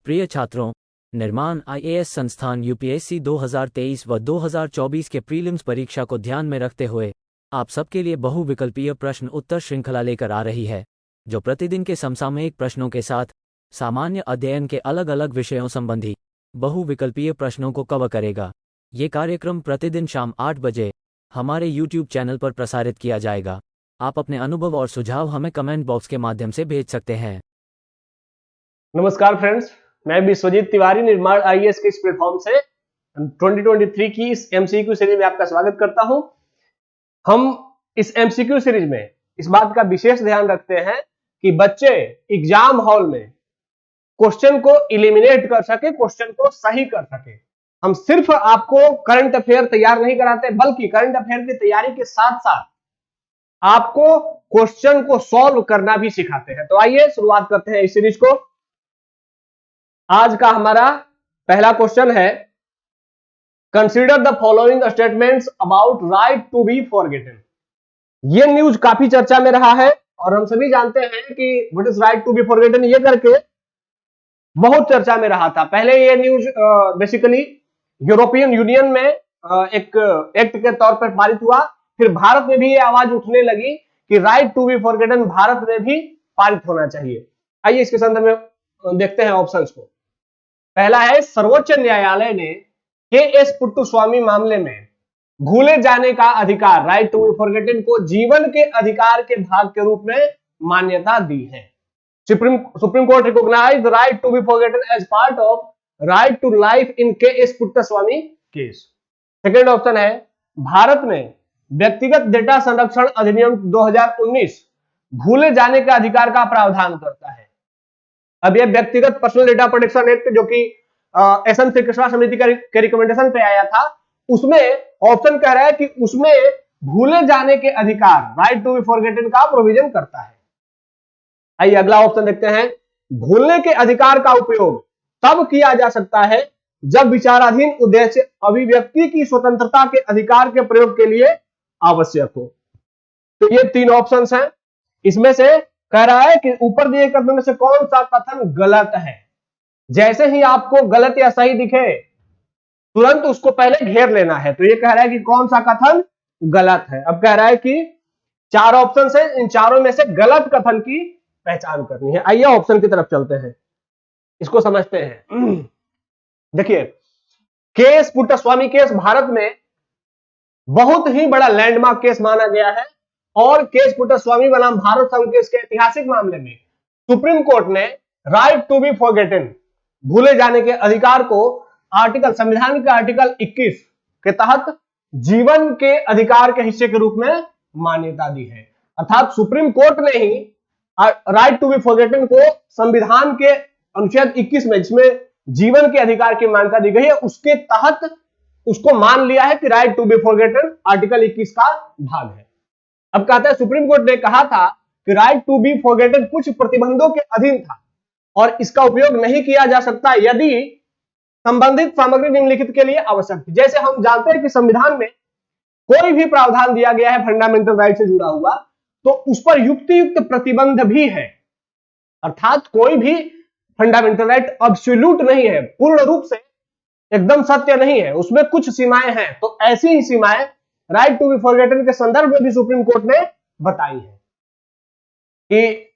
प्रिय छात्रों, निर्माण आईएएस संस्थान यूपीएससी 2023 व 2024 के प्रीलिम्स परीक्षा को ध्यान में रखते हुए आप सबके लिए बहुविकल्पीय प्रश्न उत्तर श्रृंखला लेकर आ रही है, जो प्रतिदिन के समसामयिक प्रश्नों के साथ सामान्य अध्ययन के अलग अलग विषयों संबंधी बहुविकल्पीय प्रश्नों को कवर करेगा। ये कार्यक्रम प्रतिदिन शाम 8 बजे हमारे YouTube चैनल पर प्रसारित किया जाएगा। आप अपने अनुभव और सुझाव हमें कमेंट बॉक्स के माध्यम से भेज सकते हैं। नमस्कार फ्रेंड्स, मैं विश्वजीत तिवारी निर्माण आईएएस के इस प्लेटफॉर्म से 2023 की इस एमसीक्यू सीरीज में आपका स्वागत करता हूं। हम इस एमसीक्यू सीरीज में इस बात का विशेष ध्यान रखते हैं कि बच्चे एग्जाम हॉल में क्वेश्चन को इलिमिनेट कर सके, क्वेश्चन को सही कर सके। हम सिर्फ आपको करंट अफेयर तैयार नहीं कराते, बल्कि करंट अफेयर की तैयारी के साथ साथ आपको क्वेश्चन को सॉल्व करना भी सिखाते हैं। तो आइए शुरुआत करते हैं इस सीरीज को। आज का हमारा पहला क्वेश्चन है, consider the following statements about right to be forgotten. ये न्यूज काफी चर्चा में रहा है और हम सभी जानते हैं कि what is right to be forgotten, ये करके बहुत चर्चा में रहा था। पहले ये न्यूज बेसिकली यूरोपियन यूनियन में एक एक्ट के तौर पर पारित हुआ, फिर भारत में भी ये आवाज उठने लगी कि right to be forgotten Bharat में भी पारित होना चाहिए। आइए इसके संदर्भ में देखते हैं ऑप्शंस को। पहला है, सर्वोच्च न्यायालय ने के.एस. पुट्टुस्वामी मामले में भूले जाने का अधिकार, राइट टू बी फॉरगेटन को जीवन के अधिकार के भाग के रूप में मान्यता दी है। Supreme court recognised the right to be forgotten as part of right to life in K S. Puttaswamy case. Second option है, भारत में व्यक्तिगत डेटा संरक्षण अधिनियम 2019 भूले जाने के अधिकार का प्रावधान करता है। अब यह व्यक्तिगत पर्सनल डेटा प्रोटेक्शन एक्ट, जो कि एसएन श्रीकृष्णा समिति के रिकमेंडेशन पे आया था, उसमें ऑप्शन कह रहा है कि उसमें भूले जाने के अधिकार, राइट टू बी फॉरगेटन का प्रोविजन करता है। आइए अगला ऑप्शन देखते हैं, भूलने के अधिकार का उपयोग तब किया जा सकता है जब विचाराधीन उद्देश्य अभिव्यक्ति की स्वतंत्रता के अधिकार के प्रयोग के लिए आवश्यक हो। तो ये तीन ऑप्शंस हैं। इसमें से कह रहा है कि ऊपर दिए कथन में से कौन सा कथन गलत है। जैसे ही आपको गलत या सही दिखे तुरंत उसको पहले घेर लेना है। तो ये कह रहा है कि कौन सा कथन गलत है। अब कह रहा है कि चार ऑप्शन है, इन चारों में से गलत कथन की पहचान करनी है। आइए ऑप्शन की तरफ चलते हैं, इसको समझते हैं। देखिए, के.एस. पुट्टुस्वामी केस भारत में बहुत ही बड़ा लैंडमार्क केस माना गया है और के.एस. पुट्टुस्वामी बनाम भारत संघ केस के ऐतिहासिक मामले में सुप्रीम कोर्ट ने राइट टू बी फॉरगेटन, भूले जाने के अधिकार को संविधान के आर्टिकल 21 के तहत जीवन के अधिकार के हिस्से के रूप में मान्यता दी है। अर्थात सुप्रीम कोर्ट ने ही राइट टू बी फॉरगेटन को संविधान के अनुच्छेद 21 में, जिसमें जीवन के अधिकार की मान्यता दी गई है, उसके तहत उसको मान लिया है कि right to be forgotten article 21 का भाग है। अब कहता है, सुप्रीम कोर्ट ने कहा था कि राइट टू बी फॉरगेटन कुछ प्रतिबंधों के अधीन था और इसका उपयोग नहीं किया जा सकता यदि संबंधित सामग्री निम्नलिखित के लिए आवश्यक थी। जैसे हम जानते हैं कि संविधान में कोई भी प्रावधान दिया गया है फंडामेंटल राइट से जुड़ा हुआ, तो उस पर युक्त प्रतिबंध भी है। अर्थात कोई भी फंडामेंटल राइट अब्सोल्यूट नहीं है, पूर्ण रूप से एकदम सत्य नहीं है, उसमें कुछ सीमाएं हैं। तो ऐसी ही सीमाएं राइट टू बी फॉरगेटन के संदर्भ में भी सुप्रीम कोर्ट ने बताई है कि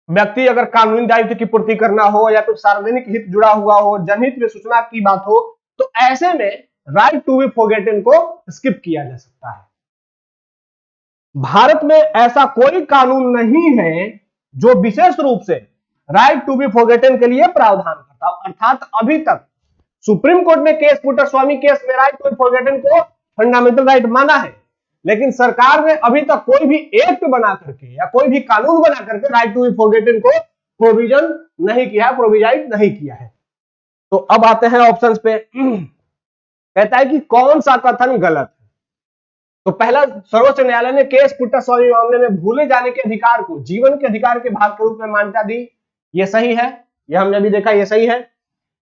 व्यक्ति अगर कानूनी दायित्व की पूर्ति करना हो या फिर सार्वजनिक हित जुड़ा हुआ हो, जनहित में सूचना की बात हो, तो ऐसे में राइट टू बी फॉरगेटन को स्किप किया जा सकता है। भारत में ऐसा कोई कानून नहीं है जो विशेष रूप से राइट टू बी फॉरगेटन के लिए प्रावधान करता हो। अर्थात अभी तक सुप्रीम कोर्ट ने के.एस. पुट्टुस्वामी केस में राइट टू बी फॉरगेटन को फंडामेंटल राइट माना है, लेकिन सरकार ने अभी तक कोई भी एक्ट बना करके या कोई भी कानून बना करके राइट टू बी फॉरगेटन को प्रोविजन नहीं किया है, प्रोविजाइड नहीं किया है। तो अब आते हैं ऑप्शंस पे। कहता है कि कौन सा कथन गलत है। तो पहला, सर्वोच्च न्यायालय ने के.एस. पुट्टुस्वामी मामले में भूले जाने के अधिकार को जीवन के अधिकार के भाग के रूप में मान्यता दी, यह सही है, यह हमने अभी देखा, यह सही है।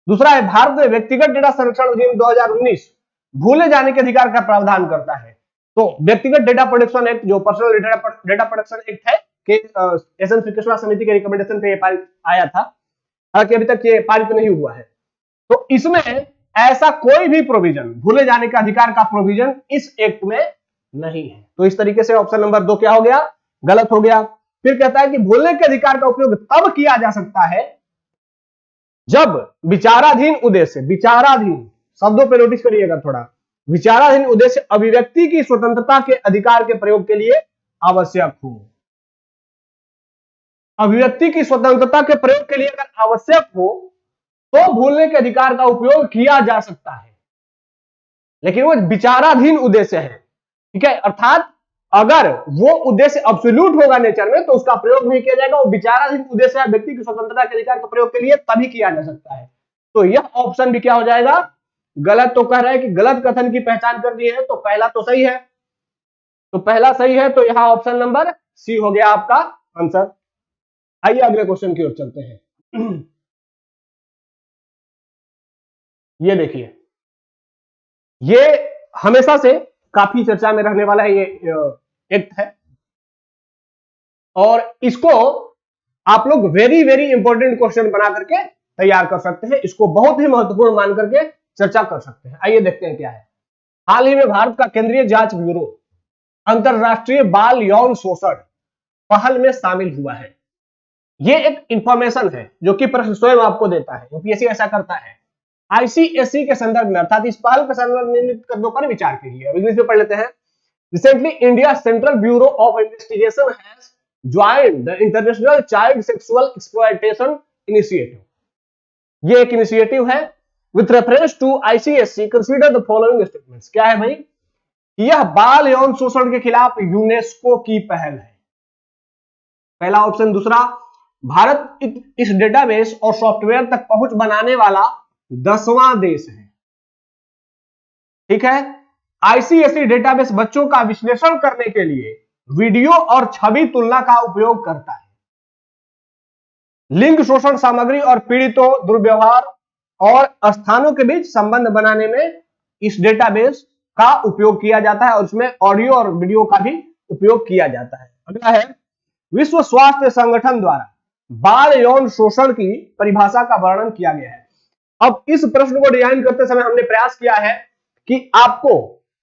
दूसरा है, भारत में व्यक्तिगत डेटा संरक्षण अधिनियम 2019 भूले जाने के अधिकार का प्रावधान करता है। तो व्यक्तिगत डेटा प्रोटेक्शन एक्ट, जो पर्सनल डेटा प्रोटेक्शन एक्ट है, एसएन श्रीकृष्णा समिति के रिकमेंडेशन पे आया था, हालांकि अभी तक ये पारित नहीं हुआ है। तो इसमें ऐसा कोई भी प्रोविजन, भूले जाने का अधिकार का प्रोविजन इस एक्ट में नहीं है। तो इस तरीके से ऑप्शन नंबर 2 क्या हो गया, गलत हो गया। फिर कहता है कि भूलने के अधिकार का उपयोग तब किया जा सकता है जब विचाराधीन उद्देश्य, विचाराधीन शब्दों पर नोटिस करिएगा थोड़ा, विचाराधीन उद्देश्य अभिव्यक्ति की स्वतंत्रता के अधिकार के प्रयोग के लिए आवश्यक हो। अभिव्यक्ति की स्वतंत्रता के प्रयोग के लिए अगर आवश्यक हो तो भूलने के अधिकार का उपयोग किया जा सकता है, लेकिन वो विचाराधीन उद्देश्य है, ठीक है। अर्थात अगर वो उद्देश्य अब्सोल्यूट होगा नेचर में तो उसका प्रयोग नहीं किया जाएगा। वो विचाराधीन उद्देश्य है व्यक्ति की स्वतंत्रता के अधिकार के प्रयोग के लिए तभी किया जा सकता है। तो यह ऑप्शन भी क्या हो जाएगा, गलत। तो कह रहा है कि गलत कथन की पहचान कर दी है, तो पहला तो सही है, तो पहला सही है, तो यहां ऑप्शन नंबर सी हो गया आपका आंसर। आइए अगले क्वेश्चन की ओर चलते हैं। ये देखिए, ये हमेशा से काफी चर्चा में रहने वाला है, ये एक्ट है और इसको आप लोग वेरी वेरी इंपॉर्टेंट क्वेश्चन बना करके तैयार कर सकते हैं, इसको बहुत ही महत्वपूर्ण मान करके चर्चा कर सकते हैं। आइए देखते हैं क्या है। हाल ही में भारत का केंद्रीय जांच ब्यूरो अंतरराष्ट्रीय बाल यौन शोषण पहल में शामिल हुआ है। ये एक इंफॉर्मेशन है जो कि प्रश्न स्वयं आपको देता है, यूपीएससी ऐसा करता है। आईसीएससी के संदर्भ में, अर्थात इस पहल के संदर्भ में निम्नलिखित कदमों पर विचार कीजिए। अब इंग्लिश में पढ़ लेते हैं। Recently India central bureau of investigation has joined the international child sexual exploitation initiative. ये एक इनिशिएटिव है। With reference to ICSC consider the following statements. क्या है भाई, यह बाल यौन शोषण के खिलाफ यूनेस्को की पहल है, पहला ऑप्शन। दूसरा, भारत इस डेटाबेस और सॉफ्टवेयर तक पहुंच बनाने वाला 10वां देश है, ठीक है। आईसीएससी डेटाबेस बच्चों का विश्लेषण करने के लिए वीडियो और छवि तुलना का उपयोग करता है। लिंग शोषण सामग्री और पीड़ितों, दुर्व्यवहार और स्थानों के बीच संबंध बनाने में इस डेटाबेस का उपयोग किया जाता है और इसमें ऑडियो और वीडियो का भी उपयोग किया जाता है। अगला है, विश्व स्वास्थ्य संगठन द्वारा बाल यौन शोषण की परिभाषा का वर्णन किया गया है। अब इस प्रश्न को डिजाइन करते समय हमने प्रयास किया है कि आपको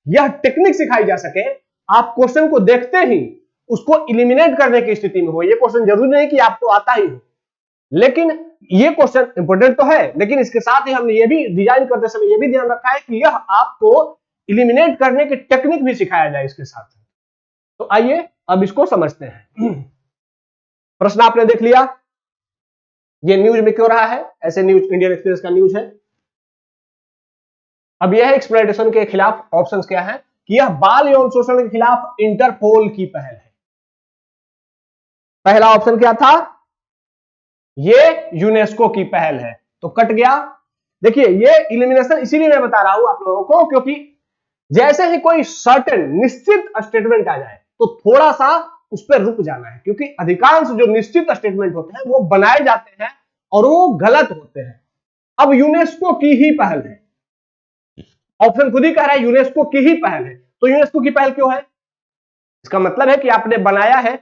यह टेक्निक सिखाई जा सके, आप क्वेश्चन को देखते ही उसको इलिमिनेट करने की स्थिति में हो। यह क्वेश्चन जरूरी नहीं कि आपको आता ही हो, लेकिन यह क्वेश्चन इंपॉर्टेंट तो है, लेकिन इसके साथ ही हमने यह भी डिजाइन करते समय यह भी ध्यान रखा है कि यह आपको इलिमिनेट करने की टेक्निक भी सिखाया जाए इसके साथ। तो आइए अब इसको समझते हैं। प्रश्न आपने देख लिया, ये न्यूज में क्यों रहा है, ऐसे न्यूज इंडियन एक्सप्रेस का न्यूज है। अब यह एक्सप्लॉयटेशन के खिलाफ ऑप्शंस क्या है कि यह बाल यौन शोषण के खिलाफ इंटरपोल की पहल है। पहला ऑप्शन क्या था, ये यूनेस्को की पहल है, तो कट गया। देखिए ये इलिमिनेशन इसीलिए मैं बता रहा हूं आप लोगों को, क्योंकि जैसे ही कोई सर्टेन निश्चित स्टेटमेंट आ जाए तो थोड़ा सा उस पर रुक जाना है, क्योंकि अधिकांश जो निश्चित स्टेटमेंट होते हैं वो बनाए जाते हैं और वो गलत होते हैं। अब यूनेस्को की ही पहल है, ऑप्शन खुद ही कह रहा है यूनेस्को की ही पहल है, तो यूनेस्को की पहल क्यों है, इसका मतलब है कि आपने बनाया है,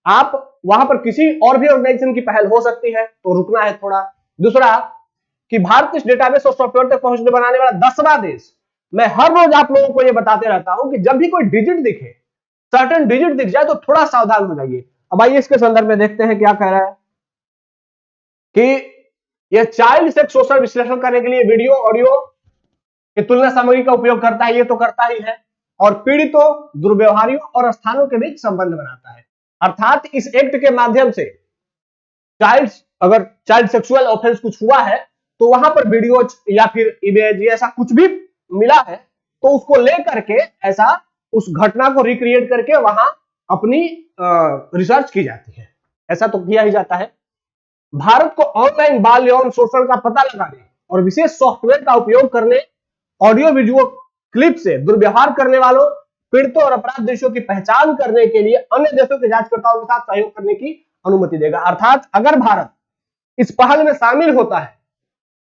आप वहां पर किसी और भी ऑर्गेनाइजेशन की पहल हो सकती है, तो रुकना है थोड़ा। दूसरा कि भारत इस डेटाबेस और सॉफ्टवेयर तक पहुंचने बनाने वाला 10वां देश। मैं हर रोज आप लोगों को यह बताते रहता हूं कि जब भी कोई डिजिट दिखे, सर्टेन डिजिट दिख जाए तो थोड़ा सावधान हो जाइए। अब आइए इसके संदर्भ में देखते हैं क्या कह रहा है कि यह चाइल्ड सेक्स शोषण विश्लेषण करने के लिए वीडियो ऑडियो की तुलना सामग्री का उपयोग करता है, ये तो करता ही है, और पीड़ितों, दुर्व्यवहारियों और स्थानों के बीच संबंध बनाता है। अर्थात इस एक्ट के माध्यम से अगर चाइल्ड सेक्सुअल ऑफेंस कुछ हुआ है तो वहां पर वीडियो या फिर इमेज ऐसा कुछ भी मिला है तो उसको लेकर के ऐसा उस घटना को रिक्रिएट करके वहां अपनी रिसर्च की जाती है, ऐसा तो किया ही जाता है। भारत को ऑनलाइन बाल यौन शोषण का पता लगाने और विशेष सॉफ्टवेयर का उपयोग करने, ऑडियो वीडियो क्लिप से दुर्व्यवहार करने वालों, पीड़ितों और अपराध दोषियों की पहचान करने के लिए अन्य देशों के जांचकर्ताओं के साथ सहयोग करने की अनुमति देगा। अर्थात अगर भारत इस पहल में शामिल होता है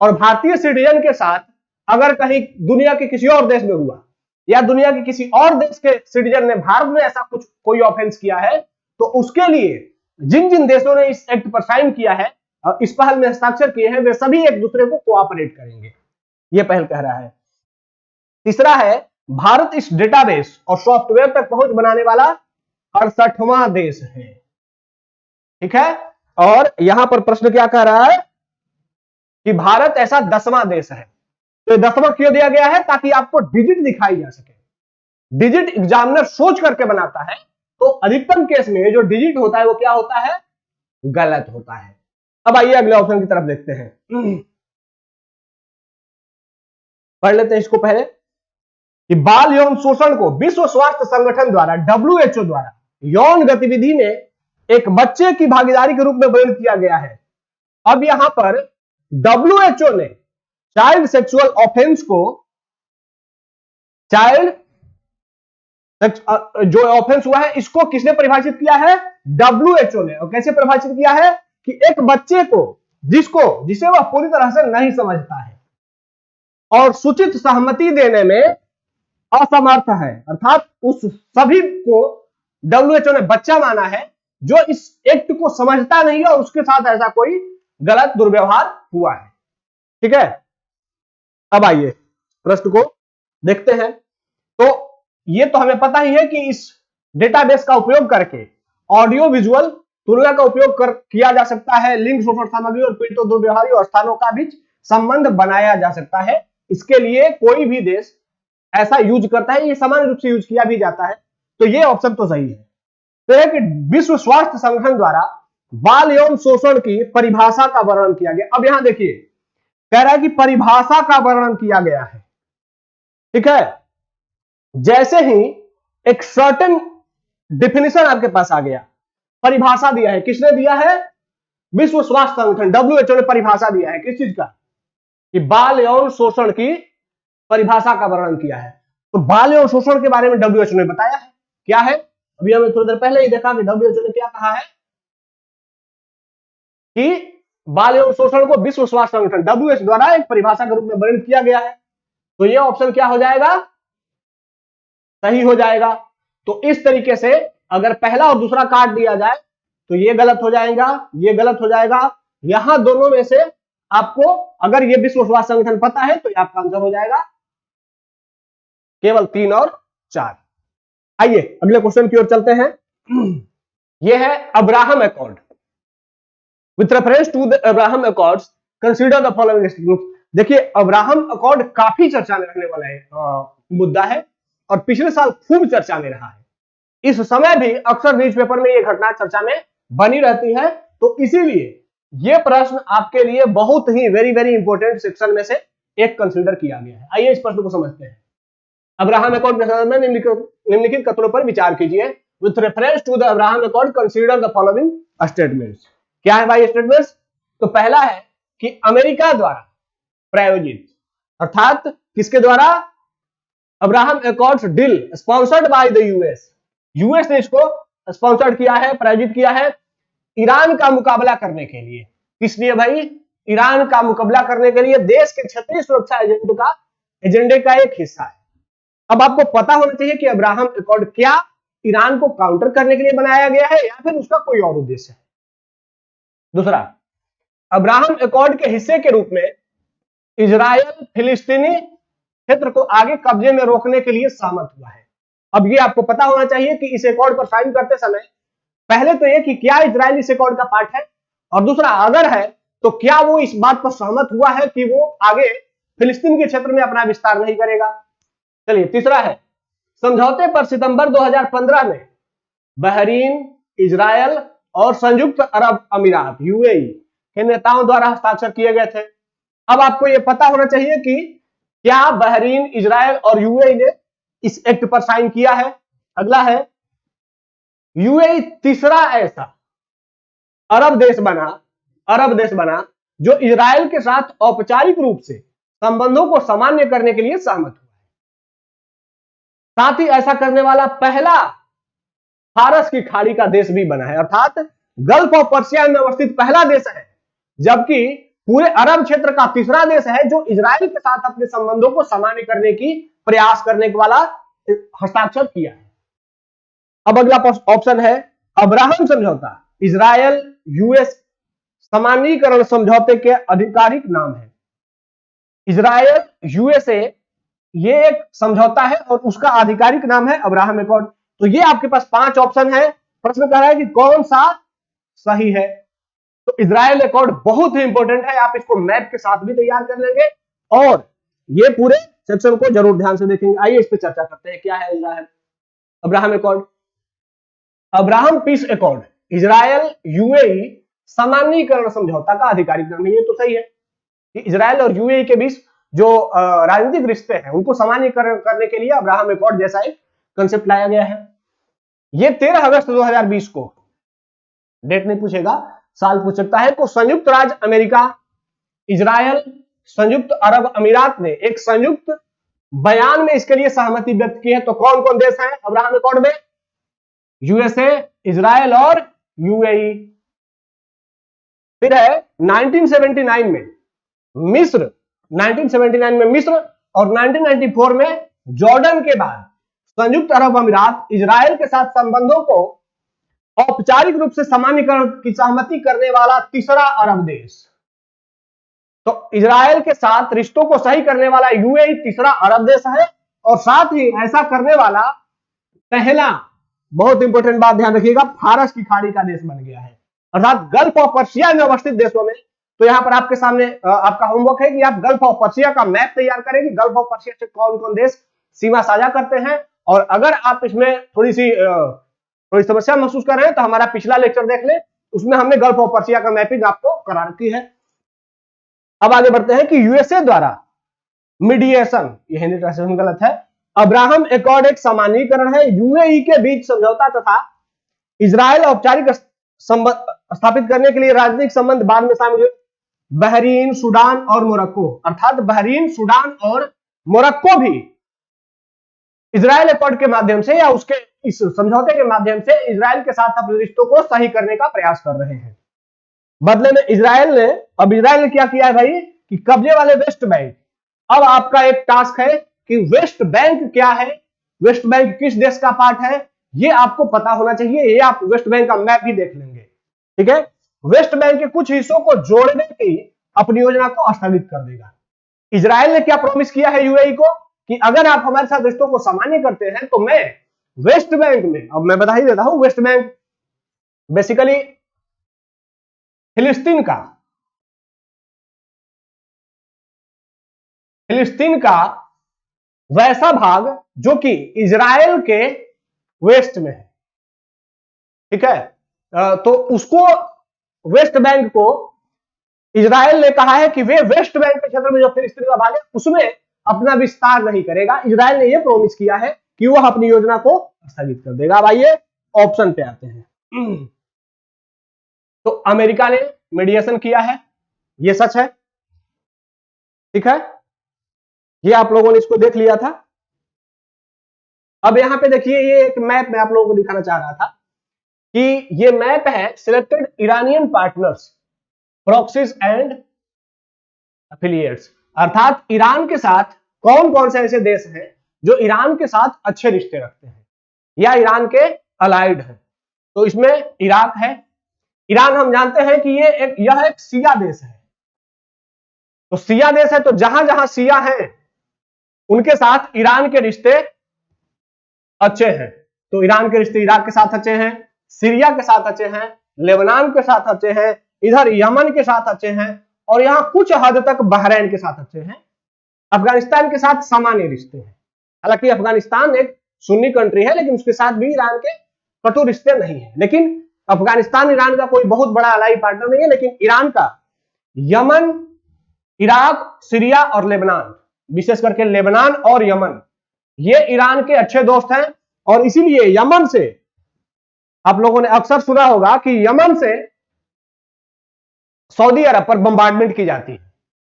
और भारतीय सिटीजन के साथ अगर कहीं दुनिया के किसी और देश में हुआ या दुनिया के किसी और देश के सिटीजन ने भारत में ऐसा कुछ कोई ऑफेंस किया है, तो उसके लिए जिन जिन देशों ने इस एक्ट पर साइन किया है इस पहल में हस्ताक्षर किए हैं वे सभी एक दूसरे को कोऑपरेट करेंगे, यह पहल कह रहा है। तीसरा है भारत इस डेटाबेस और सॉफ्टवेयर तक पहुंच बनाने वाला 68वां देश है। ठीक है, और यहां पर प्रश्न क्या कह रहा है कि भारत ऐसा 10वां देश है। तो 10वां क्यों दिया गया है? ताकि आपको डिजिट दिखाई जा सके। डिजिट एग्जामिनर सोच करके बनाता है, तो अधिकतम केस में जो डिजिट होता है वो क्या होता है? गलत होता है। अब आइए अगले ऑप्शन की तरफ देखते हैं, पढ़ लेते हैं इसको पहले कि बाल यौन शोषण को विश्व स्वास्थ्य संगठन द्वारा WHO द्वारा यौन गतिविधि में एक बच्चे की भागीदारी के रूप में वर्णित किया गया है। अब यहां पर WHO ने चाइल्ड सेक्सुअल ऑफेंस को, चाइल्ड जो ऑफेंस हुआ है इसको किसने परिभाषित किया है? WHO ने। और कैसे परिभाषित किया है कि एक बच्चे को जिसे वह पूरी तरह से नहीं समझता है और सूचित सहमति देने में असमर्थ है, अर्थात उस सभी को WHO ने बच्चा माना है जो इस एक्ट को समझता नहीं है और उसके साथ ऐसा कोई गलत दुर्व्यवहार हुआ है। ठीक है, अब आइए प्रश्न को देखते हैं। तो ये तो हमें पता ही है कि इस डेटाबेस का उपयोग करके ऑडियो विजुअल तुलना का उपयोग किया जा सकता है, लिंग शोषण सामग्री और पीड़ितों दुर्व्यवहारी और स्थानों का बीच संबंध बनाया जा सकता है। इसके लिए कोई भी देश ऐसा यूज करता है, ये सामान्य रूप से यूज किया भी जाता है, तो ये ऑप्शन तो सही है। तो है कि विश्व स्वास्थ्य संगठन द्वारा बाल यौन शोषण की परिभाषा का वर्णन किया गया। अब यहां देखिए कह रहा है कि परिभाषा का वर्णन किया गया है। ठीक है, जैसे ही एक सर्टेन डिफिनेशन आपके पास आ गया, परिभाषा दिया है, किसने दिया है? विश्व स्वास्थ्य संगठन WHO ने परिभाषा दिया है किस चीज का? कि बाल यौन शोषण की परिभाषा का वर्णन किया है। तो बाल यौन शोषण के बारे में WHO ने बताया है, क्या है? अभी हमें थोड़ी देर पहले ही देखा कि WHO ने क्या कहा है कि बाल यौन शोषण को विश्व स्वास्थ्य संगठन WHO द्वारा एक परिभाषा के रूप में वर्णित किया गया है। तो यह ऑप्शन क्या हो जाएगा? सही हो जाएगा। तो इस तरीके से अगर पहला और दूसरा काट दिया जाए तो ये गलत हो जाएगा, ये गलत हो जाएगा। यहां दोनों में से आपको अगर ये विश्व स्वास्थ्य संगठन पता है तो ये आपका आंसर हो जाएगा, केवल 3 और 4। आइए अगले क्वेश्चन की ओर चलते हैं। यह है Abraham accord. With reference to the Abraham accords consider the following statements. देखिए अब्राहम अकॉर्ड काफी चर्चा में रहने वाला है मुद्दा है और पिछले साल खूब चर्चा में रहा है। इस समय भी अक्सर न्यूज़पेपर में यह घटना चर्चा में बनी रहती है, तो इसीलिए यह प्रश्न आपके लिए बहुत ही वेरी वेरी इंपॉर्टेंट सेक्शन में से एक कंसीडर किया गया है। आइए इस प्रश्न को समझते हैं। अब्राहम अकॉर्ड के संदर्भ में निम्नलिखित कथनों पर विचार कीजिए। With reference to the Abraham accord consider the following statements. क्या है भाई स्टेटमेंट्स? तो पहला है कि अमेरिका द्वारा प्रायोजित, अर्थात किसके द्वारा? Abraham accords deal sponsored by the US ने इसको स्पॉन्सर्ड किया है, प्रायोजित किया है ईरान का मुकाबला करने के लिए। किस लिए भाई? ईरान का मुकाबला करने के लिए देश के क्षेत्रीय सुरक्षा एजेंडे का एक हिस्सा है। अब आपको पता होना चाहिए कि अब्राहम अकॉर्ड क्या ईरान को काउंटर करने के लिए बनाया गया है या फिर उसका कोई और उद्देश्य है। दूसरा, अब्राहम अकॉर्ड के हिस्से के रूप में इजराइल फिलिस्तीनी क्षेत्र को आगे कब्जे में रोकने के लिए सहमत हुआ है। अब ये आपको पता होना चाहिए कि इस अकॉर्ड पर साइन करते समय पहले तो ये कि क्या इजराइल इस अकॉर्ड का पार्ट है, और दूसरा अगर है तो क्या वो इस बात पर सहमत हुआ है कि वो आगे फिलिस्तीन के क्षेत्र में अपना विस्तार नहीं करेगा। चलिए तीसरा है, समझौते पर सितंबर 2015 में बहरीन, इजराइल और संयुक्त अरब अमीरात यूएई के नेताओं द्वारा हस्ताक्षर किए गए थे। अब आपको यह पता होना चाहिए कि क्या बहरीन, इजराइल और यूएई ने इस एक्ट पर साइन किया है। अगला है, यूएई तीसरा ऐसा अरब देश बना जो इजराइल के साथ औपचारिक रूप से संबंधों को सामान्य करने के लिए सहमत हुआ है। साथ ही ऐसा करने वाला पहला फारस की खाड़ी का देश भी बना है, अर्थात गल्फ ऑफ पर्शिया में अवस्थित पहला देश है, जबकि पूरे अरब क्षेत्र का तीसरा देश है जो इजराइल के साथ अपने संबंधों को सामान्य करने की प्रयास करने वाला हस्ताक्षर किया है। अब अगला ऑप्शन है अब्राहम समझौता इजराइल यूएस सामान्यीकरण समझौते के आधिकारिक नाम है? इजराइल, यूएसए, ये एक समझौता है और उसका आधिकारिक नाम है अब्राहम एकॉर्ड। तो ये आपके पास 5 ऑप्शन है। प्रश्न कह रहा है कि कौन सा सही है। तो इजराइल एकॉर्ड बहुत ही इंपॉर्टेंट है, आप इसको मैप के साथ भी तैयार कर लेंगे और ये पूरे सेक्शन को जरूर ध्यान से देखेंगे। आइए इस पर चर्चा करते हैं, क्या है Israel Abraham accord. Abraham peace accord Israel UAE सामान्यीकरण समझौता का आधिकारिक नाम है। ये तो सही है कि इजराइल और यूएई के बीच जो राजनीतिक रिश्ते हैं उनको सामान्यीकरण करने के लिए अब्राहम एकॉर्ड जैसा एक कंसेप्ट लाया गया है। ये 13 अगस्त 2020 को, डेट नहीं पूछेगा, साल पूछ सकता है, को संयुक्त राज्य अमेरिका, इजराइल, संयुक्त अरब अमीरात ने एक संयुक्त बयान में इसके लिए सहमति व्यक्त की है। तो कौन कौन देश हैं अब्राहम एकॉर्ड में? यूएसए, इजराइल और यूएई। फिर है 1979 में मिस्र, 1979 में मिस्र और 1994 में जॉर्डन के बाद संयुक्त अरब अमीरात इजराइल के साथ संबंधों को औपचारिक रूप से सामान्यीकरण की सहमति करने वाला तीसरा अरब देश। तो इजराइल के साथ रिश्तों को सही करने वाला यूएई तीसरा अरब देश है और साथ ही ऐसा करने वाला पहला, बहुत इंपॉर्टेंट बात ध्यान रखिएगा, फारस की खाड़ी का देश बन गया है। अर्थात गल्फ ऑफ पर्शिया में अवस्थित देशों में। तो यहां पर आपके सामने आपका होमवर्क है कि आप गल्फ ऑफ पर्शिया का मैप तैयार करें कि गल्फ ऑफ पर्शिया से कौन कौन देश सीमा साझा करते हैं। और अगर आप इसमें थोड़ी समस्या महसूस कर रहे हैं तो हमारा पिछला लेक्चर देख ले, उसमें हमने गल्फ ऑफ पर्शिया का मैपिंग आपको करा रखी है। अब आगे बढ़ते हैं कि यूएसए द्वारा मीडिएशन, ये हिंदी ट्रांसलेशन गलत है, अब्राहम एकॉर्ड एक सामान्यीकरण है। यूएई के बीच समझौता तथा इजराइल औपचारिक स्थापित करने के लिए राजनीतिक संबंध बाद में शामिल हुए बहरीन, सूडान और मोरक्को। अर्थात बहरीन, सूडान और मोरक्को भी इजराइल एकॉर्ड के माध्यम से या उसके इस समझौते के माध्यम से इजराइल के साथ अपने रिश्तों को सही करने का प्रयास कर रहे हैं। बदले में इजराइल ने क्या किया है भाई कि कब्जे वाले वेस्ट बैंक, अब आपका एक टास्क है कि वेस्ट बैंक क्या है, वेस्ट बैंक किस देश का पार्ट है, ये आपको पता होना चाहिए। ये आप वेस्ट बैंक का मैप भी देख लेंगे, ठीक है। वेस्ट बैंक के कुछ हिस्सों को जोड़ने की अपनी योजना को स्थगित कर देगा। इजराइल ने क्या प्रॉमिस किया है यूएई को कि अगर आप हमारे साथ रिश्तों को सामान्य करते हैं तो मैं वेस्ट बैंक में, अब मैं बता ही देता हूं, वेस्ट बैंक बेसिकली फिलिस्तीन का वैसा भाग जो कि इजराइल के वेस्ट में है, ठीक है। तो उसको, वेस्ट बैंक को इजराइल ने कहा है कि वे वेस्ट बैंक के क्षेत्र में जो फिलिस्तीन का भाग है उसमें अपना विस्तार नहीं करेगा। इजराइल ने यह प्रॉमिस किया है कि वह अपनी योजना को स्थगित कर देगा। अब आइए ऑप्शन पे आते हैं। तो अमेरिका ने मीडिएशन किया है, यह सच है, ठीक है, ये आप लोगों ने इसको देख लिया था। अब यहां पे देखिए, ये एक मैप मैं आप लोगों को दिखाना चाह रहा था कि ये मैप है selected Iranian partners, proxies and affiliates. अर्थात ईरान के साथ कौन कौन से ऐसे देश हैं जो ईरान के साथ अच्छे रिश्ते रखते हैं या ईरान के अलाइड हैं। तो इसमें इराक है। ईरान हम जानते हैं कि यह एक शिया देश है। तो शिया देश है, तो जहां जहां शिया हैं उनके साथ ईरान के रिश्ते अच्छे हैं। तो ईरान के रिश्ते इराक के साथ अच्छे हैं, सीरिया के साथ अच्छे हैं, लेबनान के साथ अच्छे हैं, इधर यमन के साथ अच्छे हैं और यहां कुछ हद तक बहरीन के साथ अच्छे हैं। अफगानिस्तान के साथ सामान्य रिश्ते हैं। हालांकि अफगानिस्तान एक सुन्नी कंट्री है लेकिन उसके साथ भी ईरान के कटु रिश्ते नहीं है। लेकिन अफगानिस्तान ईरान का कोई बहुत बड़ा अलाई पार्टनर नहीं है, लेकिन ईरान का यमन, इराक, सीरिया और लेबनान, विशेष करके लेबनान और यमन, ये ईरान के अच्छे दोस्त हैं। और इसीलिए यमन से, आप लोगों ने अक्सर सुना होगा कि यमन से सऊदी अरब पर बम्बार्डमेंट की जाती है।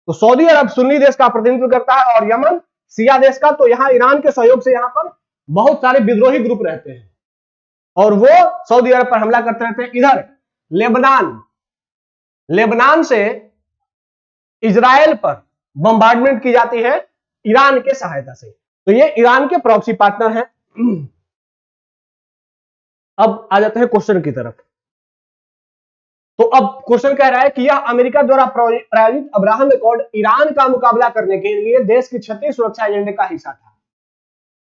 तो सऊदी अरब सुन्नी देश का प्रतिनिधित्व करता है और यमन शिया देश का। तो यहां ईरान के सहयोग से यहां पर बहुत सारे विद्रोही ग्रुप रहते हैं और वो सऊदी अरब पर हमला करते रहते हैं। इधर लेबनान से इजराइल पर बम्बार्डमेंट की जाती है ईरान के सहायता से। तो ये ईरान के प्रॉक्सी पार्टनर हैं। अब आ जाते हैं क्वेश्चन की तरफ। तो अब क्वेश्चन कह रहा है कि यह अमेरिका द्वारा प्रायोजित अब्राहम एकॉर्ड ईरान का मुकाबला करने के लिए देश की क्षेत्रीय सुरक्षा एजेंडे का हिस्सा था।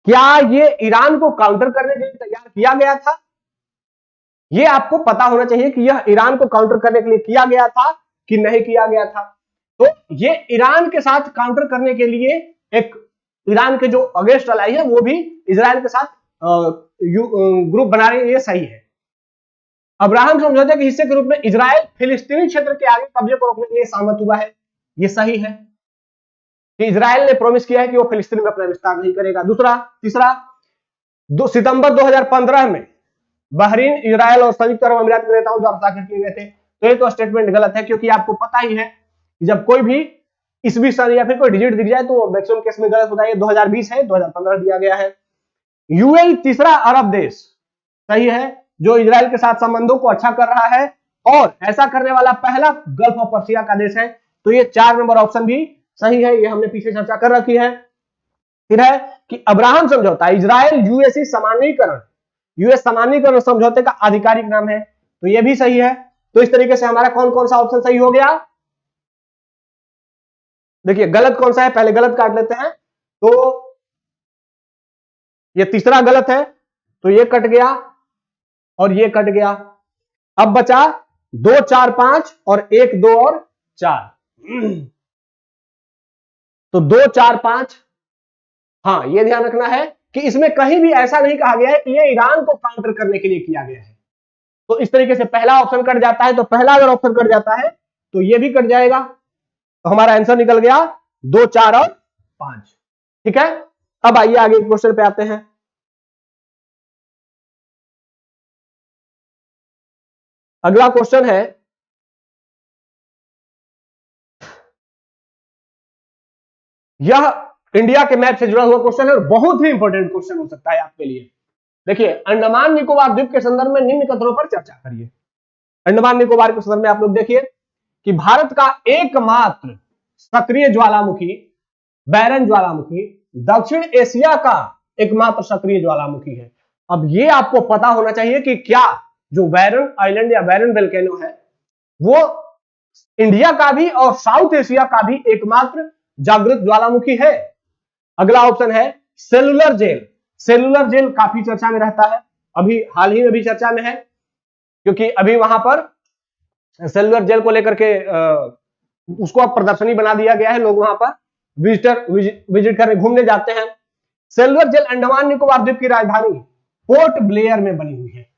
क्या ये ईरान को काउंटर करने के लिए तैयार किया गया था? ये आपको पता होना चाहिए कि यह ईरान को काउंटर करने के लिए किया गया था कि नहीं किया गया था। तो ये ईरान के साथ काउंटर करने के लिए एक ईरान के जो अगेंस्ट अलाई है वो भी इजराइल के साथ ग्रुप बना रहे हैं, ये सही है। अब्राहम समझौते के हिस्से के रूप में इजराइल फिलिस्तीनी क्षेत्र के आगे कब्जे को रोकने के लिए सहमत हुआ है, ये सही है कि इजराइल ने प्रॉमिस किया है कि वो फिलिस्तीन में अपना विस्तार नहीं करेगा। तीसरा 2 सितंबर 2015 में बहरीन, इजराइल और संयुक्त अरब अमीरात के नेताओं द्वारा हस्ताक्षर किए गए थे। तो ये तो स्टेटमेंट गलत है, क्योंकि आपको पता ही है कि जब कोई भी ईस्वी सन या फिर कोई डिजिट दिख जाए तो वो मैक्सिमम केस में गलत होता है। 2020 है, 2015 दिया गया है। यूएई तीसरा अरब देश सही है जो इजराइल के साथ संबंधों को अच्छा कर रहा है और ऐसा करने वाला पहला गल्फ ऑफ पर्सिया का देश है। तो ये 4 नंबर ऑप्शन भी सही है, ये हमने पीछे चर्चा कर रखी है। फिर है कि अब्राहम समझौता इजराइल यूएसई सामान्यीकरण, यूएस सामान्यीकरण समझौते का आधिकारिक नाम है, तो ये भी सही है। तो इस तरीके से हमारा कौन कौन सा ऑप्शन सही हो गया? देखिए गलत कौन सा है, पहले गलत काट लेते हैं। तो ये तीसरा गलत है, तो ये कट गया और ये कट गया। अब बचा 2, 4, 5 और 1, 2 और 4। तो 2, 4, 5, हाँ ये ध्यान रखना है कि इसमें कहीं भी ऐसा नहीं कहा गया है कि ये ईरान को काउंटर करने के लिए किया गया है। तो इस तरीके से पहला ऑप्शन कट जाता है, तो पहला अगर ऑप्शन कट जाता है तो ये भी कट जाएगा। तो हमारा आंसर निकल गया 2, 4 और 5। ठीक है, अब आइए आगे क्वेश्चन पे आते हैं। अगला क्वेश्चन है, यह इंडिया के मैप से जुड़ा हुआ क्वेश्चन है और बहुत ही इंपॉर्टेंट क्वेश्चन हो सकता है आपके लिए। देखिए, अंडमान निकोबार द्वीप के संदर्भ में निम्न कथनों पर चर्चा करिए। अंडमान निकोबार के संदर्भ में आप लोग देखिए कि भारत का एकमात्र सक्रिय ज्वालामुखी बैरन ज्वालामुखी दक्षिण एशिया का एकमात्र सक्रिय ज्वालामुखी है। अब ये आपको पता होना चाहिए कि क्या जो बैरन आइलैंड या बैरन वोल्केनो है वो इंडिया का भी और साउथ एशिया का भी एकमात्र जागृत ज्वालामुखी है। अगला ऑप्शन है सेलुलर जेल। सेलुलर जेल काफी चर्चा में रहता है, अभी हाल ही में भी चर्चा में है, क्योंकि अभी वहां पर सेलुलर जेल को लेकर के उसको अब प्रदर्शनी बना दिया गया है, लोग वहां पर विजिट करने घूमने जाते हैं। सेलुलर जेल अंडमान निकोबार द्वीप की राजधानी पोर्ट ब्लेयर में बनी हुई है।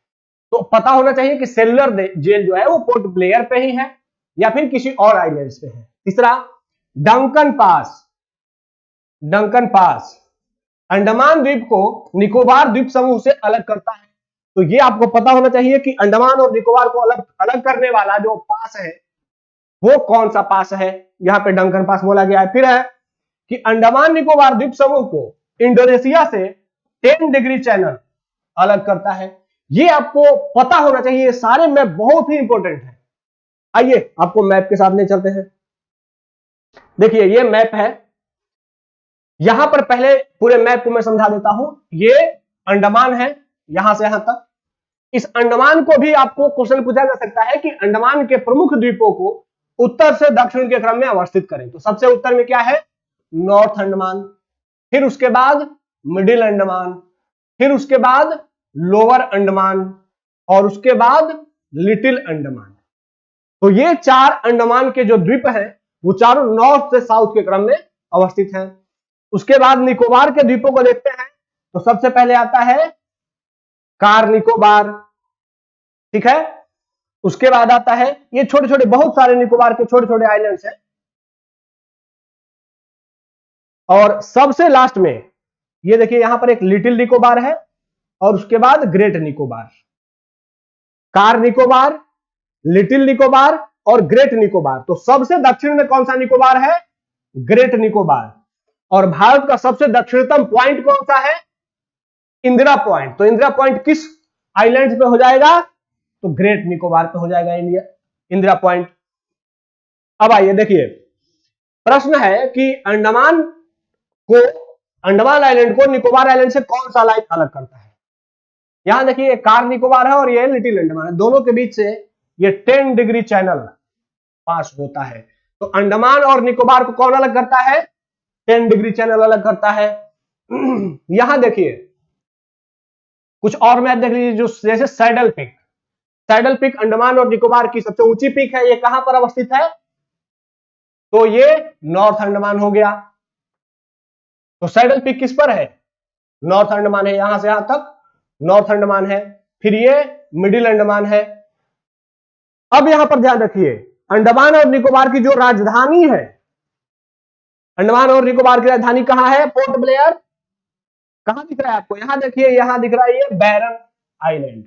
तो पता होना चाहिए कि सेलुलर जेल जो है वो पोर्ट ब्लेयर पे ही है या फिर किसी और आइलैंड्स पे है। तीसरा Duncan pass. Duncan pass Andaman द्वीप को निकोबार द्वीप समूह से अलग करता है। तो ये आपको पता होना चाहिए कि अंडमान और निकोबार को अलग करने वाला जो पास है वो कौन सा पास है, यहां पे डंकन पास बोला गया है। फिर है कि अंडमान निकोबार द्वीप समूह को इंडोनेशिया से 10 डिग्री चैनल अलग करता है। ये आपको पता होना चाहिए, ये सारे मैप बहुत ही इंपॉर्टेंट है। आइए आपको मैप के साथ ले चलते हैं। देखिए ये मैप है, यहां पर पहले पूरे मैप को मैं समझा देता हूं। ये अंडमान है यहां से यहां तक। इस अंडमान को भी आपको क्वेश्चन पूछा जा सकता है कि अंडमान के प्रमुख द्वीपों को उत्तर से दक्षिण के क्रम में अवस्थित करें। तो सबसे उत्तर में क्या है? नॉर्थ अंडमान, फिर उसके बाद मिडिल अंडमान, फिर उसके बाद लोअर अंडमान और उसके बाद लिटिल अंडमान। तो ये 4 अंडमान के जो द्वीप हैं वो चारों नॉर्थ से साउथ के क्रम में अवस्थित हैं। उसके बाद निकोबार के द्वीपों को देखते हैं, तो सबसे पहले आता है कार निकोबार, ठीक है। उसके बाद आता है ये छोटे छोटे बहुत सारे निकोबार के छोटे छोटे आइलैंड्स हैं, और सबसे लास्ट में ये देखिए यहां पर एक लिटिल निकोबार है और उसके बाद great Nicobar. Car Nicobar, little Nicobar और ग्रेट निकोबार। तो सबसे दक्षिण में कौन सा निकोबार है? ग्रेट निकोबार। और भारत का सबसे दक्षिणतम पॉइंट कौन सा है? इंदिरा पॉइंट। तो इंदिरा पॉइंट किस आइलैंड पे हो जाएगा? तो ग्रेट निकोबार पे हो जाएगा इंदिरा पॉइंट। अब आइए देखिए, प्रश्न है कि अंडमान आइलैंड को निकोबार आइलैंड से कौन सा लाइन अलग करता है? यहां देखिए कार निकोबार है और ये लिटिल अंडमान है, दोनों के बीच से ये 10 डिग्री चैनल पास होता है। तो अंडमान और निकोबार को कौन अलग करता है? 10 डिग्री चैनल अलग करता है। यहां देखिए कुछ और मैप देख लीजिए, जो जैसे saddle peak. Saddle peak Andaman और निकोबार की सबसे ऊंची पीक है। ये कहां पर अवस्थित है? तो ये नॉर्थ अंडमान हो गया। तो सैडल पीक किस पर है? नॉर्थ अंडमान है, यहां से यहां तक नॉर्थ अंडमान है। फिर ये मिडिल अंडमान है। अब यहां पर ध्यान रखिए, अंडमान और निकोबार की जो राजधानी है, अंडमान और निकोबार की राजधानी कहां है? Port Blair. कहां दिख रहा है आपको? यहां देखिए, यहां दिख रहा है ये बैरन आइलैंड।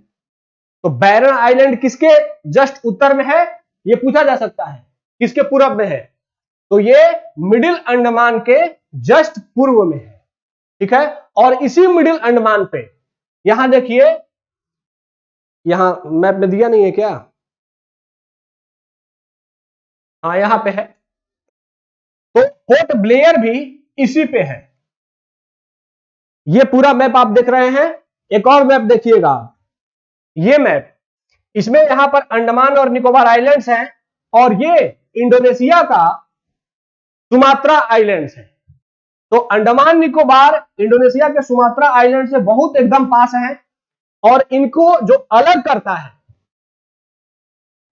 तो बैरन आइलैंड किसके जस्ट उत्तर में है? ये पूछा जा सकता है। किसके पूरब में है? तो ये मिडिल अंडमान के जस्ट पूर्व में है। ठीक है। और इसी मिडिल अंडमान पे यहां देखिए, यहां मैप में दिया नहीं है क्या? हाँ यहां पे है। तो पोर्ट ब्लेयर भी इसी पे है। ये पूरा मैप आप देख रहे हैं। एक और मैप देखिएगा, ये मैप, इसमें यहां पर अंडमान और निकोबार आइलैंड्स हैं और ये इंडोनेशिया का सुमात्रा आइलैंड्स है। तो अंडमान निकोबार इंडोनेशिया के सुमात्रा आइलैंड से बहुत एकदम पास है। और इनको जो अलग करता है,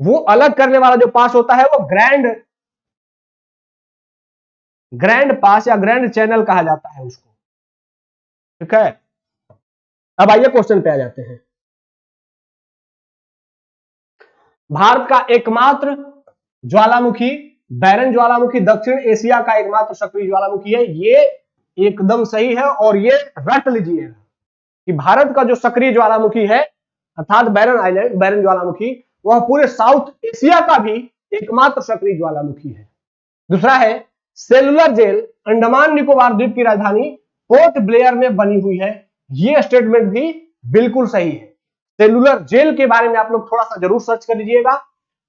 वो अलग करने वाला जो पास होता है वो ग्रैंड पास या ग्रैंड चैनल कहा जाता है उसको। ठीक है। अब आइए क्वेश्चन पे आ जाते हैं। भारत का एकमात्र ज्वालामुखी, बैरन ज्वालामुखी, दक्षिण एशिया का एकमात्र सक्रिय ज्वालामुखी है। ये एकदम सही है। और ये रट लीजिएगा कि भारत का जो सक्रिय ज्वालामुखी है अर्थात बैरन आइलैंड, बैरन ज्वालामुखी, वह पूरे साउथ एशिया का भी एकमात्र सक्रिय ज्वालामुखी है। दूसरा है सेलुलर जेल अंडमान निकोबार द्वीप की राजधानी पोर्ट ब्लेयर में बनी हुई है। यह स्टेटमेंट भी बिल्कुल सही है। सेलुलर जेल के बारे में आप लोग थोड़ा सा जरूर सर्च कर लीजिएगा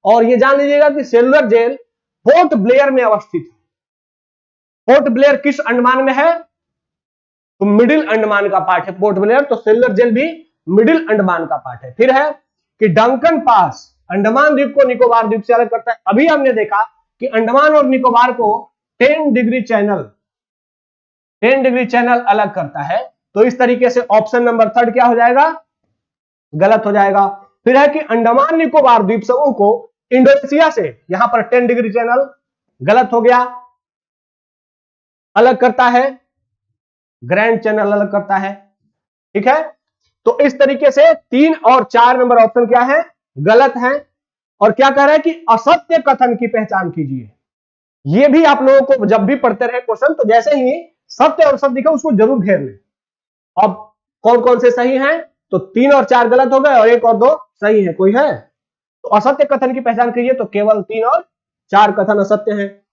और यह जान लीजिएगा कि सेलुलर जेल पोर्ट ब्लेयर में अवस्थित है। पोर्ट ब्लेयर किस अंडमान में है? तो मिडिल अंडमान का पार्ट है पोर्ट ब्लेयर। तो सेलुलर जेल भी मिडिल अंडमान का पार्ट है। फिर है कि डंकन पास अंडमान द्वीप को निकोबार द्वीप से अलग करता है। अभी हमने देखा कि अंडमान और निकोबार को 10 डिग्री चैनल अलग करता है। तो इस तरीके से ऑप्शन नंबर 3 क्या हो जाएगा? गलत हो जाएगा। फिर है कि अंडमान निकोबार द्वीप समूह को इंडोनेशिया से यहां पर 10 डिग्री चैनल गलत हो गया, अलग करता है, ग्रैंड चैनल अलग करता है। ठीक है। तो इस तरीके से 3 और 4 नंबर ऑप्शन क्या है? गलत है। और क्या कह रहा है कि असत्य कथन की पहचान कीजिए। ये भी आप लोगों को जब भी पढ़ते रहे क्वेश्चन, तो जैसे ही सत्य और असत्य दिखे उसको जरूर घेर ले। अब कौन कौन से सही हैं? तो 3 और 4 गलत हो गए और 1 और 2 सही है। कोई है? तो असत्य कथन की पहचान कीजिए। तो केवल 3 और 4 कथन असत्य हैं।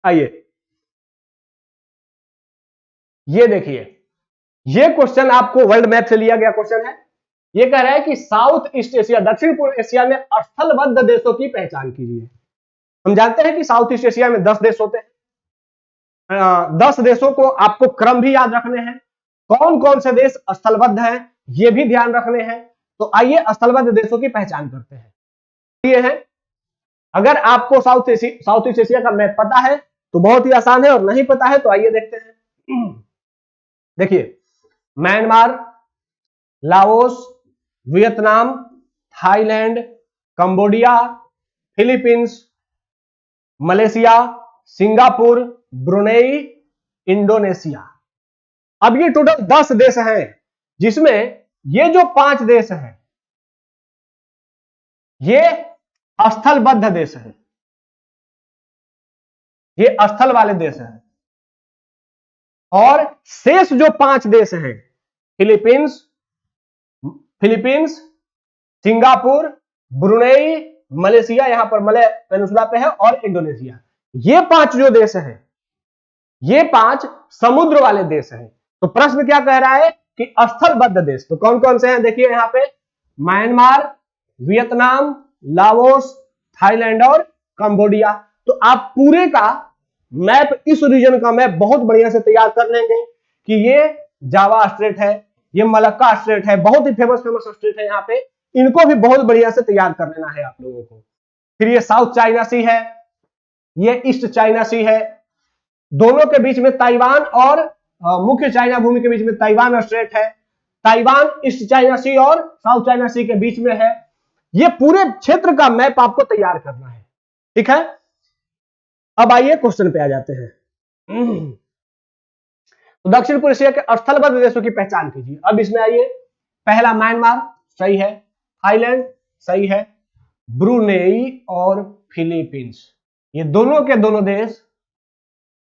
आइए ये देखिए, ये क्वेश्चन आपको वर्ल्ड मैप से लिया गया क्वेश्चन है। ये कह रहा है कि साउथ ईस्ट एशिया, दक्षिण पूर्व एशिया में स्थलबद्ध देशों की पहचान कीजिए। हम जानते हैं कि साउथ ईस्ट एशिया में 10 देश होते हैं। 10 देशों को आपको क्रम भी याद रखने हैं। कौन कौन से देश स्थलबद्ध हैं ये भी ध्यान रखने हैं। तो आइए स्थलबद्ध देशों की पहचान करते हैं। ये है, अगर आपको साउथ ईस्ट एशिया का मैप पता है तो बहुत ही आसान है, और नहीं पता है तो आइए देखते हैं। देखिए, Myanmar, Laos, Vietnam, Thailand, Cambodia, Philippines, Malaysia, Singapore, Brunei, Indonesia. अब ये टोटल 10 देश हैं, जिसमें ये जो 5 देश हैं ये स्थलबद्ध देश हैं, ये स्थल वाले देश हैं। और शेष जो 5 देश हैं, फिलीपींस, सिंगापुर, ब्रुनेई, मलेशिया, यहां पर मलय पेनिनसुला पे है, और इंडोनेशिया, ये 5 जो देश हैं ये 5 समुद्र वाले देश हैं। तो प्रश्न क्या कह रहा है कि स्थलबद्ध देश तो कौन कौन से हैं? देखिए यहां पे म्यांमार, वियतनाम, लाओस, थाईलैंड और कंबोडिया। तो आप पूरे का मैप, इस रीजन का मैप बहुत बढ़िया से तैयार कर लेंगे कि ये जावा स्ट्रेट है, ये मलक्का स्ट्रेट है, बहुत ही फेमस स्ट्रेट है यहाँ पे। इनको भी बहुत बढ़िया से तैयार कर लेना है आप लोगों को। फिर ये साउथ चाइना सी है, ये ईस्ट चाइना सी है, दोनों के बीच में ताइवान और मुख्य चाइना भूमि के बीच में ताइवान और स्ट्रेट है, ताइवान ईस्ट चाइना सी और साउथ चाइना सी के बीच में है। ये पूरे क्षेत्र का मैप आपको तैयार करना है, ठीक है। अब आइए क्वेश्चन पे आ जाते हैं। तो दक्षिण पूर्व एशिया के स्थलबद्ध देशों की पहचान कीजिए। अब इसमें आइए, पहला म्यांमार सही है, थाईलैंड सही है, ब्रुनेई और फिलीपींस, ये दोनों के दोनों देश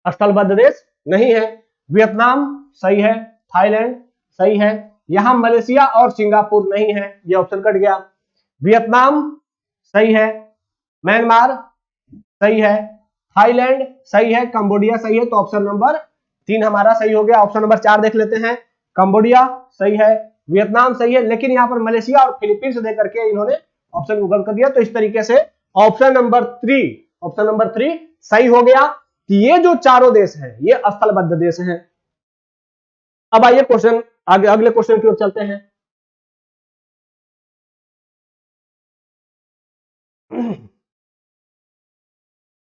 स्थलबद्ध देश नहीं है। वियतनाम सही है, थाईलैंड सही है, यहां मलेशिया और सिंगापुर नहीं है, ये ऑप्शन कट गया। वियतनाम सही है, म्यांमार सही है, थाईलैंड सही है, कंबोडिया सही है, तो ऑप्शन नंबर 3 हमारा सही हो गया। ऑप्शन नंबर 4 देख लेते हैं। कंबोडिया सही है, वियतनाम सही है, लेकिन यहां पर मलेशिया और फिलीपींस दे करके इन्होंने ऑप्शन को गलत कर दिया। तो इस तरीके से ऑप्शन नंबर 3 सही हो गया कि ये जो चारों देश हैं ये स्थलबद्ध देश हैं। अब आइए क्वेश्चन आगे, अगले क्वेश्चन की ओर चलते हैं।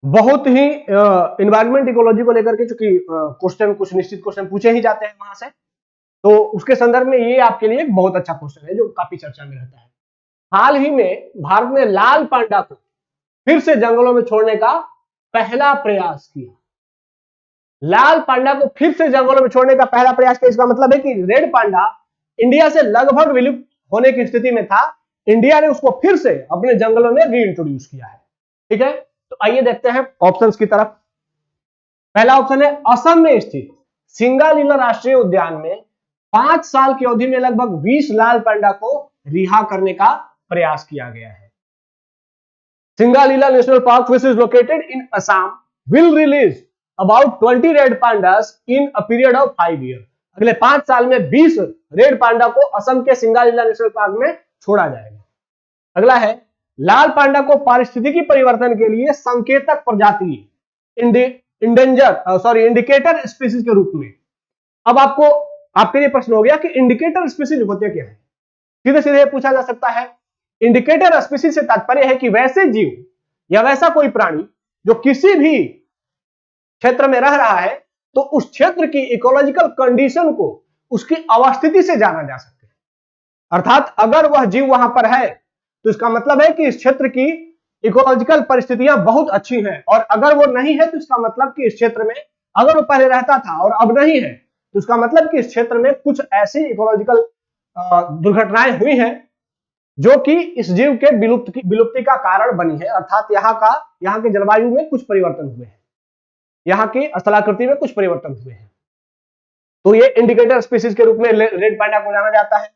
बहुत ही एनवायरमेंट इकोलॉजी को लेकर के चूंकि क्वेश्चन कुछ निश्चित क्वेश्चन पूछे ही जाते हैं वहां से, तो उसके संदर्भ में ये आपके लिए एक बहुत अच्छा क्वेश्चन है जो काफी चर्चा में रहता है। हाल ही में भारत ने लाल पांडा को फिर से जंगलों में छोड़ने का पहला प्रयास किया। लाल पांडा को फिर से जंगलों में छोड़ने का पहला प्रयास किया, इसका मतलब है कि रेड पांडा इंडिया से लगभग विलुप्त होने की स्थिति में था, इंडिया ने उसको फिर से अपने जंगलों में रीइंट्रोड्यूस किया है, ठीक है। तो आइए देखते हैं ऑप्शंस की तरफ। पहला ऑप्शन है असम में स्थित सिंगालीला राष्ट्रीय उद्यान में 5 साल की अवधि में लगभग 20 लाल पांडा को रिहा करने का प्रयास किया गया है। Singalila national park which is located in Assam will release about 20 red pandas in a period of 5 year. अगले 5 साल में 20 रेड पांडा को असम के सिंगालीला नेशनल पार्क में छोड़ा जाएगा। अगला है लाल पांडा को पारिस्थितिकी परिवर्तन के लिए संकेतक प्रजाति इंडिकेटर स्पीसीज के रूप में। अब आपके लिए प्रश्न हो गया कि इंडिकेटर स्पीसीज होते क्या है। सीधे सीधे पूछा जा सकता है, इंडिकेटर स्पीसीज से तात्पर्य है कि वैसे जीव या वैसा कोई प्राणी जो किसी भी क्षेत्र में रह रहा है तो उस क्षेत्र की इकोलॉजिकल कंडीशन को उसकी अवस्थिति से जाना जा सकता है। अर्थात अगर वह जीव वहां पर है तो इसका मतलब है कि इस क्षेत्र की इकोलॉजिकल परिस्थितियां बहुत अच्छी हैं, और अगर वो नहीं है तो इसका मतलब कि इस क्षेत्र में अगर वो पहले रहता था और अब नहीं है तो इसका मतलब कि इस क्षेत्र में कुछ ऐसी इकोलॉजिकल दुर्घटनाएं हुई हैं जो कि इस जीव के विलुप्ति का कारण बनी है। अर्थात यहाँ के जलवायु में कुछ परिवर्तन हुए हैं, यहाँ की स्थलाकृति में कुछ परिवर्तन हुए हैं, तो ये इंडिकेटर स्पीसीज के रूप में रेड पांडा को जाना जाता है।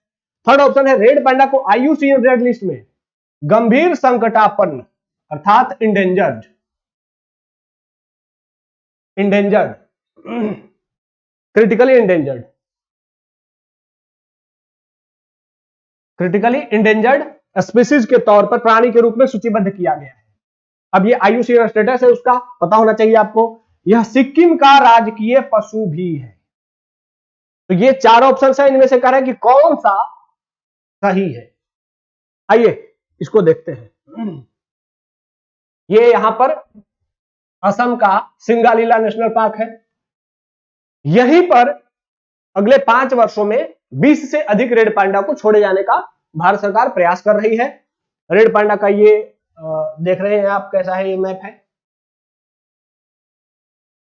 थर्ड ऑप्शन है रेड पांडा को IUCN रेड लिस्ट में गंभीर संकटापन्न अर्थात इंडेंजर्ड क्रिटिकली इंडेंजर्ड स्पीसीज के तौर पर प्राणी के रूप में सूचीबद्ध किया गया है। अब ये IUCN स्टेटस है उसका पता होना चाहिए आपको। यह सिक्किम का राजकीय पशु भी है। तो ये 4 ऑप्शन है, इनमें से कह रहा है कि कौन सा सही है। आइए इसको देखते हैं। ये यहां पर असम का सिंगालीला नेशनल पार्क है। यहीं पर अगले 5 वर्षों में 20 से अधिक रेड पांडा को छोड़े जाने का भारत सरकार प्रयास कर रही है। रेड पांडा का ये देख रहे हैं आप, कैसा है ये मैप है,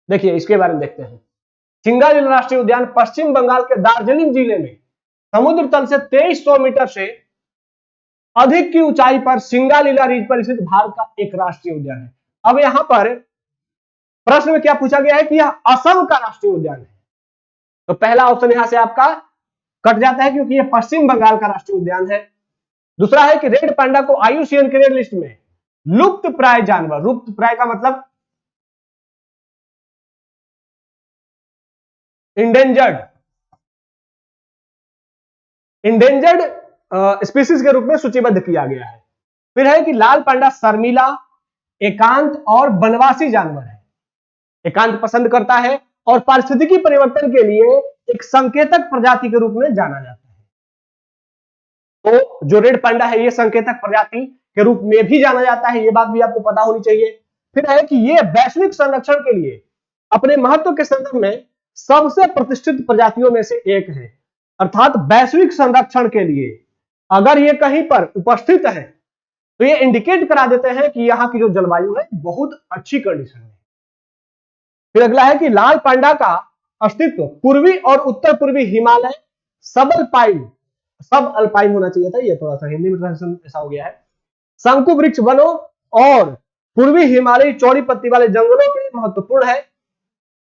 देखिए इसके बारे में देखते हैं। सिंगालीला राष्ट्रीय उद्यान पश्चिम बंगाल के दार्जिलिंग जिले में समुद्र तल से 2300 मीटर से अधिक की ऊंचाई पर सिंगालीला रिज पर स्थित भारत का एक राष्ट्रीय उद्यान है। अब यहां पर प्रश्न में क्या पूछा गया है कि यह असम का राष्ट्रीय उद्यान है, तो पहला ऑप्शन यहां से आपका कट जाता है क्योंकि यह पश्चिम बंगाल का राष्ट्रीय उद्यान है। दूसरा है कि रेड पांडा को IUCN के रेड लिस्ट में लुप्त प्राय जानवर, लुप्त प्राय का मतलब इंडेंजर्ड स्पीसीज के रूप में सूचीबद्ध किया गया है। फिर है कि लाल पांडा शर्मीला, एकांत और वनवासी जानवर है, एकांत पसंद करता है और पारिस्थितिकी परिवर्तन के लिए एक संकेतक प्रजाति के रूप में जाना जाता है। तो जो रेड पांडा है ये संकेतक प्रजाति के रूप में भी जाना जाता है, ये बात भी आपको पता होनी चाहिए। फिर है कि ये वैश्विक संरक्षण के लिए अपने महत्व के संदर्भ में सबसे प्रतिष्ठित प्रजातियों में से एक है। अर्थात वैश्विक संरक्षण के लिए अगर ये कहीं पर उपस्थित है तो ये इंडिकेट करा देते हैं कि यहाँ की जो जलवायु है बहुत अच्छी कंडीशन में। फिर अगला है कि लाल पांडा का अस्तित्व पूर्वी और उत्तर पूर्वी हिमालय सब अल्पाइन होना चाहिए था, ये थोड़ा सा हिंदी में ट्रांसलेशन ऐसा हो गया है, शंकु वृक्ष वनों और पूर्वी हिमालयी चौड़ी पत्ती वाले जंगलों के लिए महत्वपूर्ण है।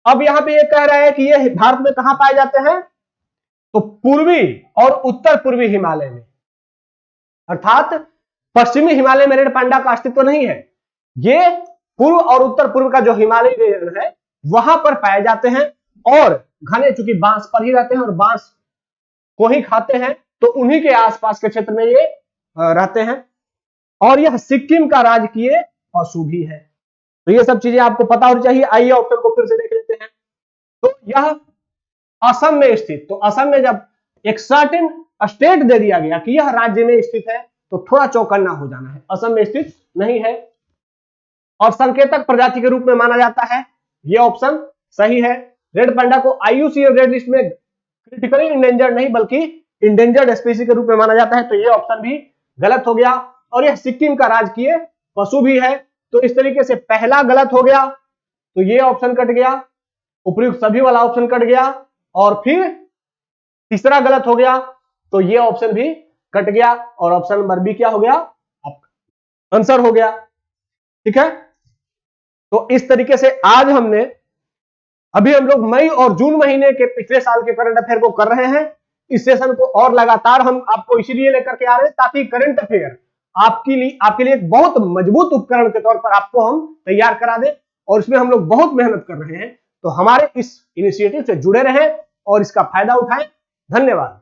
अब यहाँ पे ये कह रहा है कि ये भारत में कहां पाए जाते हैं, तो पूर्वी और उत्तर पूर्वी हिमालय में, अर्थात पश्चिमी हिमालय में रेड पांडा का अस्तित्व नहीं है। ये पूर्व और उत्तर पूर्व का जो हिमालय रीजन है वहां पर पाए जाते हैं और घने चूंकि बांस पर ही रहते हैं और बांस को ही खाते हैं तो उन्हीं के आसपास के क्षेत्र में ये रहते हैं। और यह सिक्किम का राजकीय पशु भी है। तो ये सब चीजें आपको पता होनी चाहिए। आइए ऑप्शन को फिर से देख लेते हैं। तो यह असम में स्थित, तो असम में जब एक सर्टेन स्टेट दे दिया गया कि यह राज्य में स्थित है तो थोड़ा चौकन्ना हो जाना है, असम में स्थित नहीं है। और संकेतक प्रजाति के रूप में माना जाता है, यह ऑप्शन सही है। रेड पांडा को IUCN रेड लिस्ट में क्रिटिकली इंडेंजर्ड नहीं बल्कि इंडेंजर्ड स्पीसीज के रूप में माना जाता है, तो यह ऑप्शन भी गलत हो गया। और यह सिक्किम का राजकीय पशु भी है, तो इस तरीके से पहला गलत हो गया तो ये ऑप्शन कट गया, उपयुक्त सभी वाला ऑप्शन कट गया, और फिर तीसरा गलत हो गया तो ये ऑप्शन भी कट गया और ऑप्शन नंबर बी क्या हो गया, आपका आंसर हो गया। ठीक है, तो इस तरीके से आज हम लोग मई और जून महीने के पिछले साल के करंट अफेयर को कर रहे हैं। इस सेशन को और लगातार हम आपको इसीलिए लेकर के आ रहे हैं ताकि करंट अफेयर आपके लिए एक बहुत मजबूत उपकरण के तौर पर आपको हम तैयार करा दें, और इसमें हम लोग बहुत मेहनत कर रहे हैं। तो हमारे इस इनिशिएटिव से जुड़े रहें और इसका फायदा उठाएं। धन्यवाद।